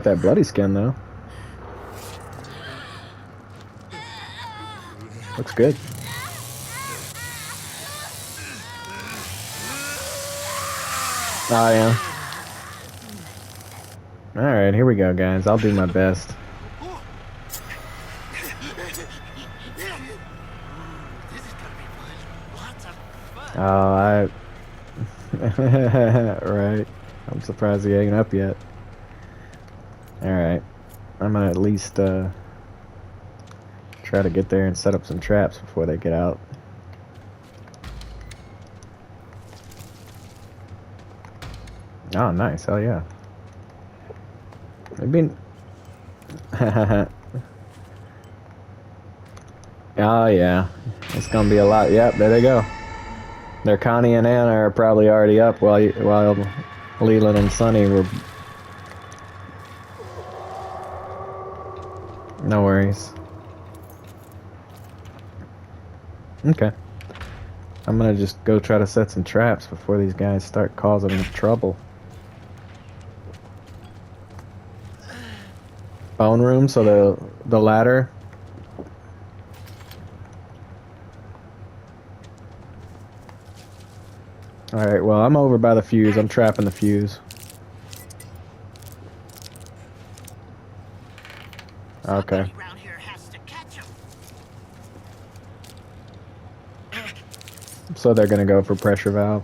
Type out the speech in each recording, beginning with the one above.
That bloody skin though. Looks good. Oh yeah. Alright, here we go guys. I'll do my best. Oh, right. I'm surprised he ain't up yet. Alright. I'm gonna at least try to get there and set up some traps before they get out. Oh, nice. Hell yeah. They've been... Oh, yeah. It's gonna be a lot. Yep, there they go. Their Connie and Anna are probably already up while Leland and Sonny were... No worries. Okay. I'm gonna just go try to set some traps before these guys start causing trouble. Bone room, so the ladder. Alright, well, I'm over by the fuse. I'm trapping the fuse. Okay. So they're gonna go for pressure valve.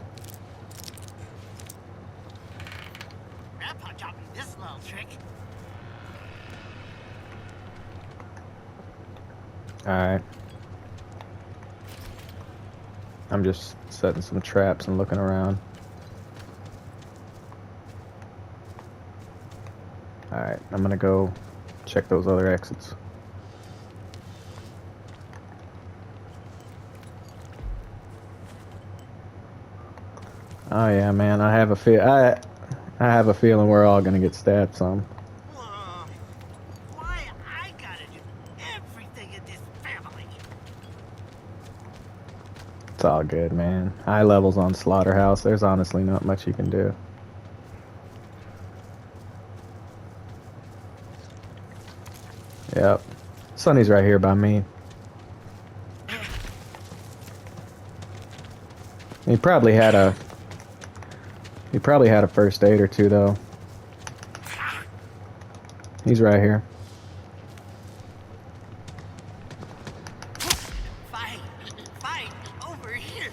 Grandpa taught me this little trick. Alright. I'm just setting some traps and looking around. Alright, I'm gonna go check those other exits. Oh yeah, man, I have a feeling we're all gonna get stabbed some. Why I gotta do everything in this family? It's all good, man. High levels on Slaughterhouse. There's honestly not much you can do. Yep. Sonny's right here by me. He probably had a first aid or two though. He's right here. Fight over here.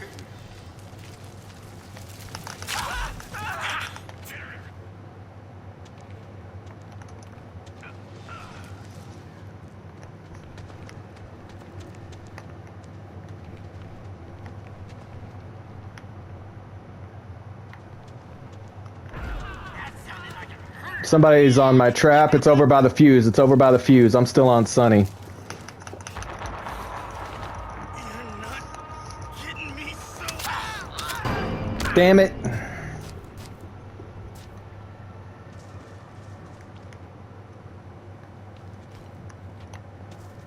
Somebody's on my trap. It's over by the fuse. It's over by the fuse. I'm still on Sonny. Damn it.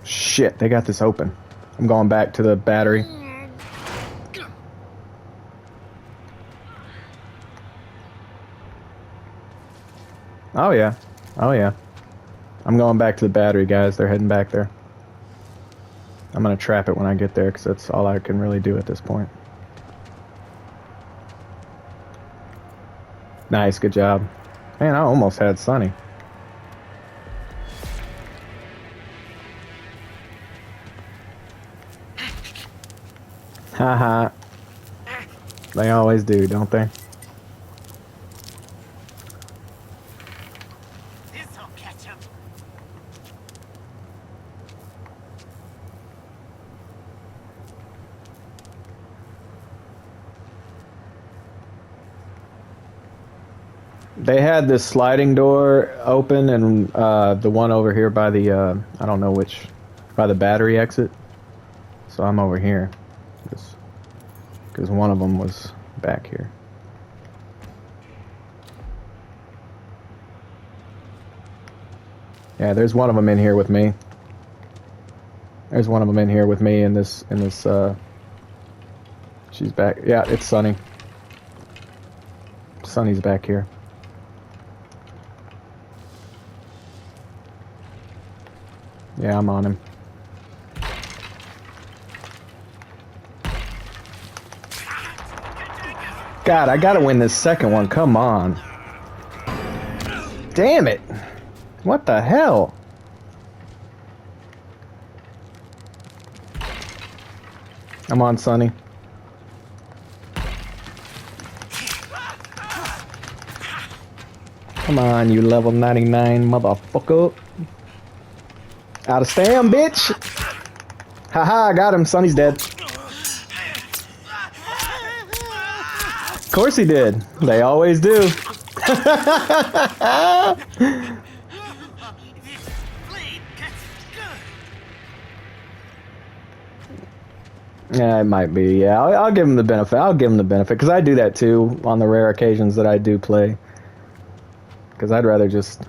Shit, they got this open. I'm going back to the battery. Oh yeah. Oh yeah. I'm going back to the battery, guys. They're heading back there. I'm gonna trap it when I get there, because that's all I can really do at this point. Nice, good job. Man, I almost had Sonny. Haha. They always do, don't they? This'll catch him. They had this sliding door open, and the one over here by the, I don't know which, by the battery exit. So I'm over here. Because one of them was back here. Yeah, there's one of them in here with me. There's one of them in here with me in this, she's back. Yeah, it's Sonny. Sonny's back here. Yeah, I'm on him. God, I gotta win this second one. Come on. Damn it. What the hell? I'm on Sonny. Come on, you level 99 motherfucker. Out of stam, bitch. Haha, I got him. Sonny's dead. Of course he did. They always do. Yeah, it might be. Yeah, I'll give him the benefit. I'll give him the benefit because I do that too on the rare occasions that I do play. Because I'd rather just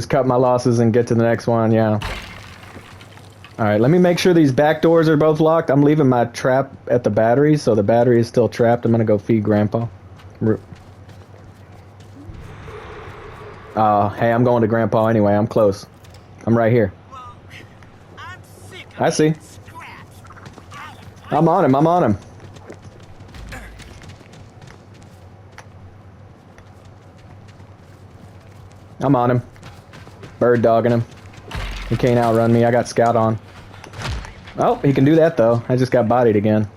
cut my losses and get to the next one. Yeah. All right, let me make sure these back doors are both locked. I'm leaving my trap at the battery, so the battery is still trapped. I'm gonna go feed Grandpa. Hey, I'm going to Grandpa anyway. I'm close. I'm right here. I see. I'm on him. I'm on him. I'm on him. Bird dogging him. He can't outrun me. I got scout on. Oh, he can do that though. I just got bodied again.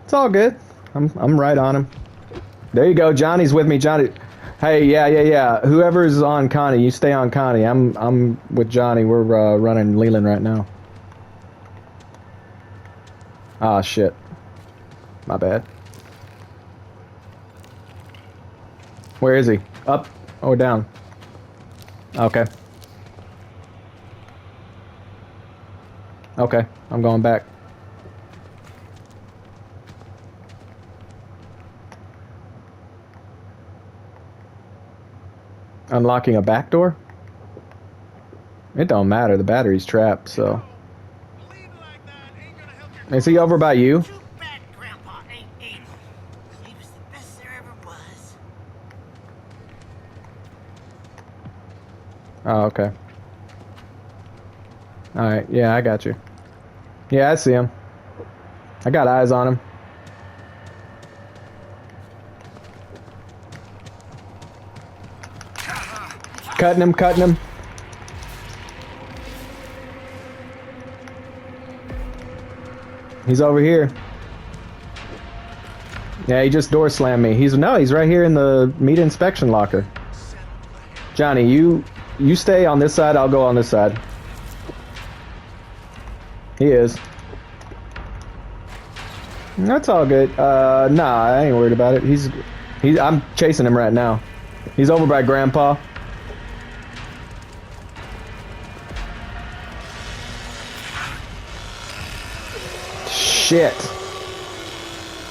It's all good. I'm right on him. There you go. Johnny's with me. Johnny. Hey, yeah. Whoever's on Connie, you stay on Connie. I'm with Johnny. We're running Leland right now. Ah, shit. My bad. Where is he? Up or down? Okay. Okay, I'm going back. Unlocking a back door? It don't matter, the battery's trapped, so. Is he over by you? Too bad Grandpa ain't able. He was the best there ever was. Oh, okay. Alright, yeah, I got you. Yeah, I see him. I got eyes on him. Cutting him. He's over here. Yeah, he just door slammed me. He's right here in the meat inspection locker. Johnny, you stay on this side, I'll go on this side. He is. That's all good. Nah, I ain't worried about it. I'm chasing him right now. He's over by Grandpa. Shit.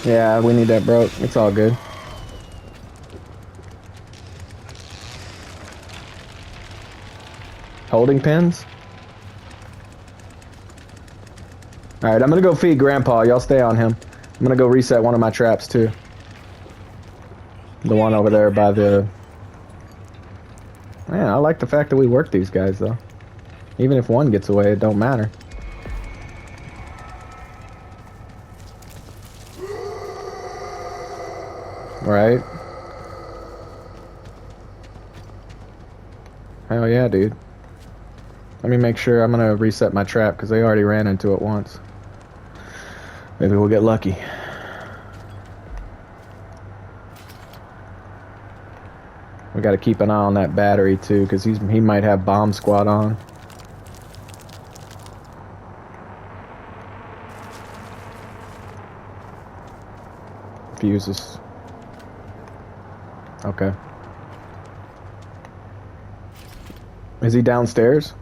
Yeah, we need that broke. It's all good. Holding pins? Alright, I'm gonna go feed Grandpa. Y'all stay on him. I'm gonna go reset one of my traps too. The one over there by the... Man, I like the fact that we work these guys though. Even if one gets away, it don't matter. Right? Hell yeah, dude. Let me make sure. I'm gonna reset my trap because they already ran into it once. Maybe we'll get lucky. We gotta keep an eye on that battery too because he might have bomb squad on. Fuses. Okay. Is he downstairs?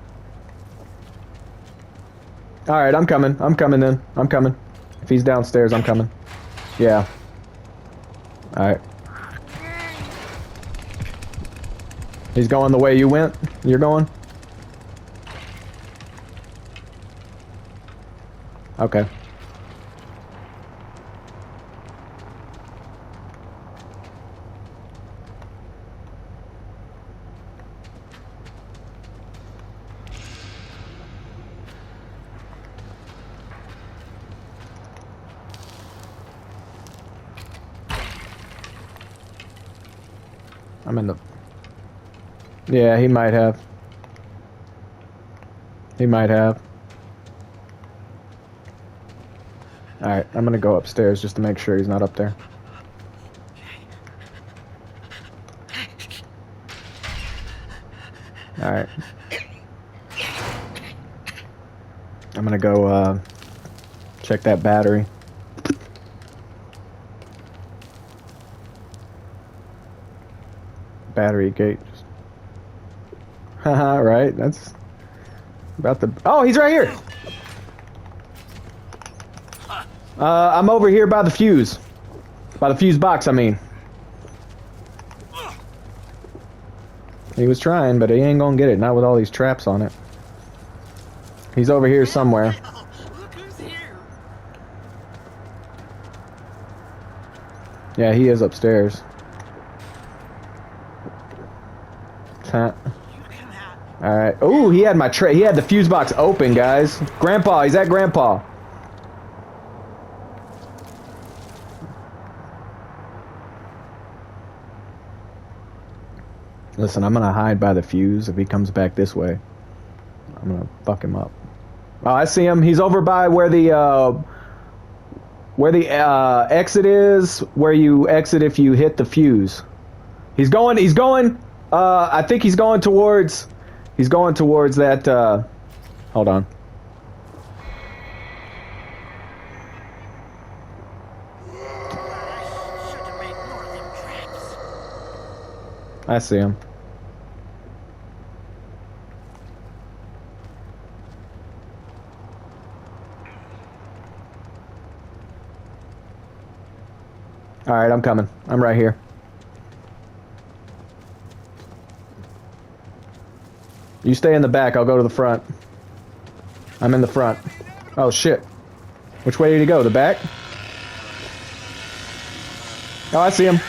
Alright, I'm coming. I'm coming then. I'm coming. If he's downstairs, I'm coming. Yeah. Alright. He's going the way you went? You're going? Okay. I'm in the... Yeah, he might have. He might have. Alright, I'm gonna go upstairs just to make sure he's not up there. Alright. I'm gonna go, check that battery. Battery gate. Haha, right? That's about the... Oh, he's right here! I'm over here by the fuse. By the fuse box, I mean. He was trying, but he ain't gonna get it. Not with all these traps on it. He's over here somewhere. Look who's here. Yeah, he is upstairs. Huh. You come out. Alright. Oh, he had my tray. He had the fuse box open, guys. Grandpa, he's at Grandpa. Listen, I'm gonna hide by the fuse. If he comes back this way, I'm gonna fuck him up. Oh, I see him. He's over by where the exit is, where you exit if you hit the fuse. He's going, I think he's going towards that, hold on. Should have made more of them traps. I see him. Alright, I'm coming. I'm right here. You stay in the back, I'll go to the front. I'm in the front. Oh shit. Which way did he go? The back? Oh, I see him.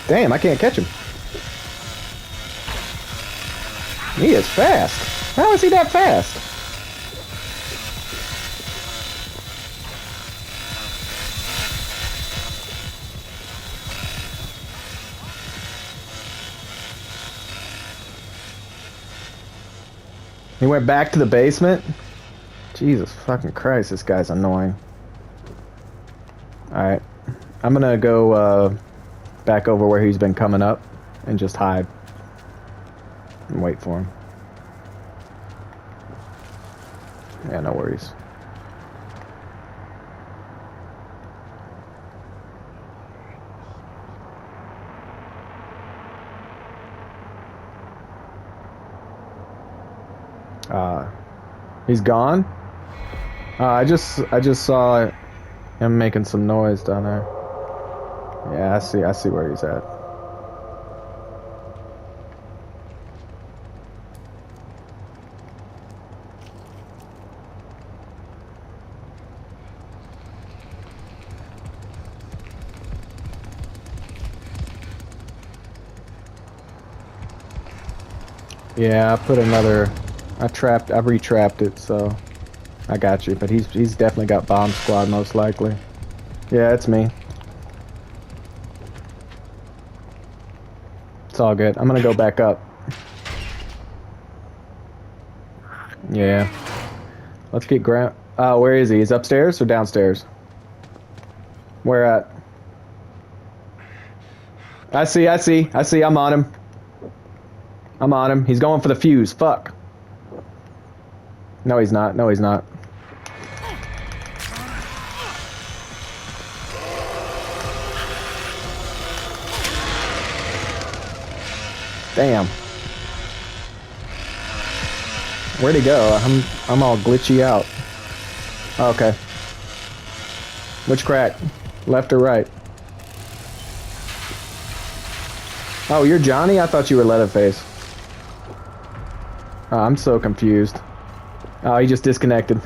Damn, I can't catch him. He is fast. How is he that fast? He went back to the basement? Jesus fucking Christ, this guy's annoying. Alright. I'm gonna go back over where he's been coming up and just hide. And wait for him. Yeah, no worries. He's gone? I just saw him making some noise down there. Yeah, I see where he's at. Yeah, I put another... I retrapped it, so I got you. But he's definitely got bomb squad, most likely. Yeah, it's me. It's all good. I'm gonna go back up. Yeah. Let's get Grant. Where is he? He's upstairs or downstairs? Where at? I see. I'm on him. I'm on him. He's going for the fuse. Fuck. No, he's not. No, he's not. Damn. Where'd he go? I'm all glitchy out. Okay. Which crack? Left or right? Oh, you're Johnny? I thought you were Leatherface. Oh, I'm so confused. Oh, he just disconnected.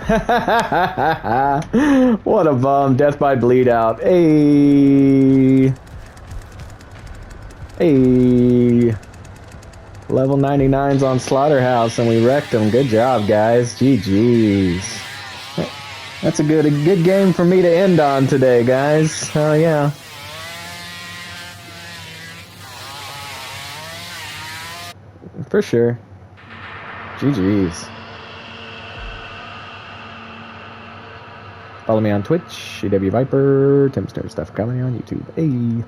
What a bum. Death by bleed out. Hey. Hey. Level 99's on Slaughterhouse, and we wrecked him. Good job, guys. GG's. That's a good game for me to end on today, guys. Oh, yeah. For sure. GG's. Follow me on Twitch, EW Viper, Tim's Nerd Stuff coming on YouTube. Hey.